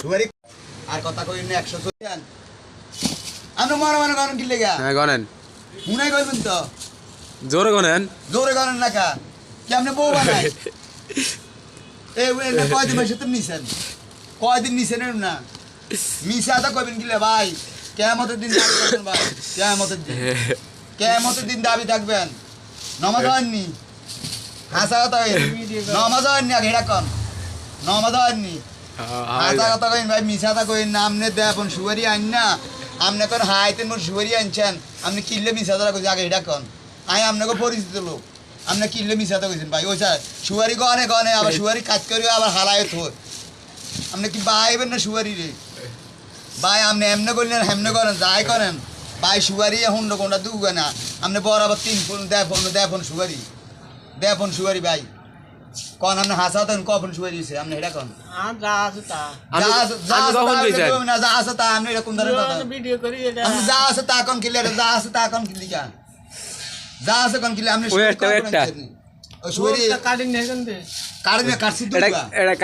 সুপারি আর কথা কই না 100 কইছেন আমরা মনে গনেন কি লাগা হ্যাঁ গনেন মুনাই কইবেন তো জোরে গনেন না কা কি আপনি বউ বানাই এই না কয়দিন বসে তুমি নিছেন কয়দিন নিছেন না মিছা দা কইবেন কি লে ভাই কিয়ামতের দিন দাবি থাকবেন ভাই কিয়ামতের দিন দাবি থাকবেন নামাজ হয়নি হাসা কথা নামাজ হয়নি আগে এটা কন নামাজ হয়নি হাসা কথা কইন ভাই মিছা দা কইন না আমনে দেপন সুয়ারি আইন না আমনে কোন হাইতেন মোর সুয়ারি আনছেন আপনি কিল্লে মিছা দা কইছেন আগে এটা কন আই আমনেকে পরিচিত লোক আপনি কিল্লে মিছা দা কইছেন ভাই ওই স্যার সুয়ারি গনে আবার সুয়ারি কাজ করি আবার হালায় থই আপনি কি বাইবেন না সুয়ারি রে ভাই আপনি এমনে করলেন হেমনে করেন যাই করেন ভাই সুয়ারি এখন কোনটা দুগা না আপনি বরাবর 3 ফোন দেফোন সুয়ারি ভাই কোন আপনি হাসা দেন কখন সুয়ারি হইছে আপনি এটা কোন যা আছে তা যা আছে তা আপনি এরকম ধরে কথা ভিডিও করি এটা আপনি যা আছে তা কোন কিলে যা আছে তা কোন কিলি যা আছে কোন কিলে আপনি সুয়ারি কাটিং নেই কোন দে কারণে কাটছি দুগা এটা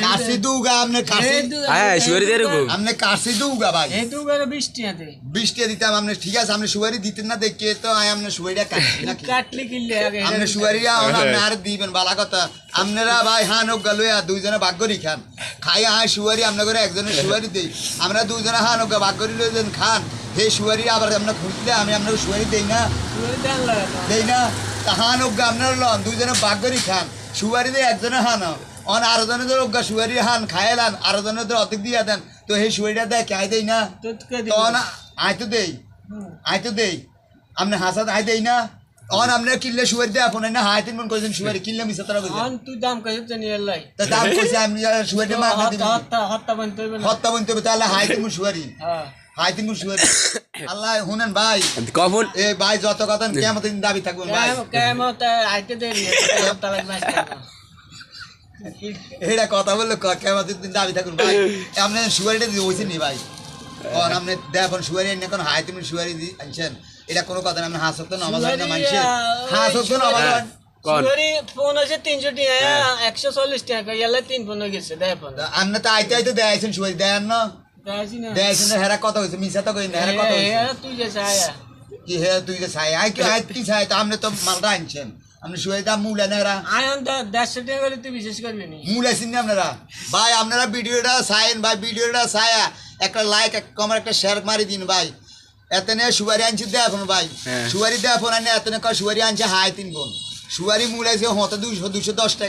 কাটছি দুগা আপনি কাটছি হ্যাঁ সুয়ারি দে রকম আপনি কাটছি দুগা ভাই এই দুগারে 20 টাকা দে 20 টাকা দিতাম আপনি ঠিক আছে আপনি সুয়ারি দিতেন না দেখে তো আই আপনি সুয়ারিটা কাটছি নাকি কাটলি কিনলে আগে আপনি সুয়ারিয়া আপনি আর দিবেন বালা কথা আপনারা ভাই হানক গালুয়া দুইজনে ভাগ করি খান খাই আয় সুয়ারি আপনি করে একজনের সুয়ারি দেই আমরা দুইজনে হানক ভাগ করি লইলেন খান হে সুয়ারি আবার আমরা খুঁজলে আমি আপনাকে সুয়ারি দেই না দেই না তা হানক আপনারা লন দুইজনে ভাগ করি খান সুয়ারি দিয়ে একজনে হান অন আরো জনের অজ্ঞা সুয়ারি হান খাইলান আরো জনের অর্ধেক দিয়ে দেন তো সেই সুয়ারিটা দেয় খাই দেই না তখন আয় তো দেই আপনি হাসাত আয় দেই না অন আপনি কিনলে সুয়ারি দেয় আপন না হাই তিন মন কইছেন সুয়ারি কিনলে মিছা তারা কইছেন অন তুই দাম কইছ তো নিয়ে লাই তা দাম কইছে আমি সুয়ারি মা দিই হত্তা বনতে হবে হত্যা বনতে হবে তাহলে হাই তিন মন সুয়ারি হ্যাঁ হাই তিন মন সুয়ারি আল্লাহ শুনেন ভাই কখন এই ভাই যত কথা কিয়ামত দিন দাবি থাকবেন ভাই কেমত আইতে দেরি হত্তা লাগবে এটা কথা বললে কিয়ামত দিন দাবি থাকুন ভাই আপনি সুয়ারিটা দিয়ে হইছে নি ভাই কোন আপনি দেখুন সুয়ারি এনে কোন হাই তিন সুয়ারি দি আনছেন এটা কোনো কথা না আপনি হাসত না নামাজ না মানছে হাসত না নামাজ সুয়ারি ফোন আছে 300 টাকা 140 টাকা ইয়ালে 3 ফোন হয়ে গেছে দেয় ফোন আপনি তো আইতে দেয়াইছেন সুয়ারি দেন না দেয়ছি না দেয়াইছেন হেরা কথা হইছে মিছা তো কই না হেরা কথা হইছে তুই যে ছায়া কি হে তুই যে ছাই আই কি ছাই তো আপনি তো মালটা আনছেন আপনি সুয়ারি দাম মূল্য নেরা আয়ন 150 টাকা করে তুই বিশেষ করবি নি মূল্য আছেন আপনারা ভাই আপনারা ভিডিওটা চাইন ভাই ভিডিওটা ছায়া একটা লাইক একটা কমেন্ট একটা শেয়ার মারি দিন ভাই এতনে সুয়ারি আনছি দেখুন ভাই সুয়ারি দেখুন আনে এতনে সুয়ারি আনছে হাই তিন বোন সুয়ারি মূল্য আছে হতে 210 টাকা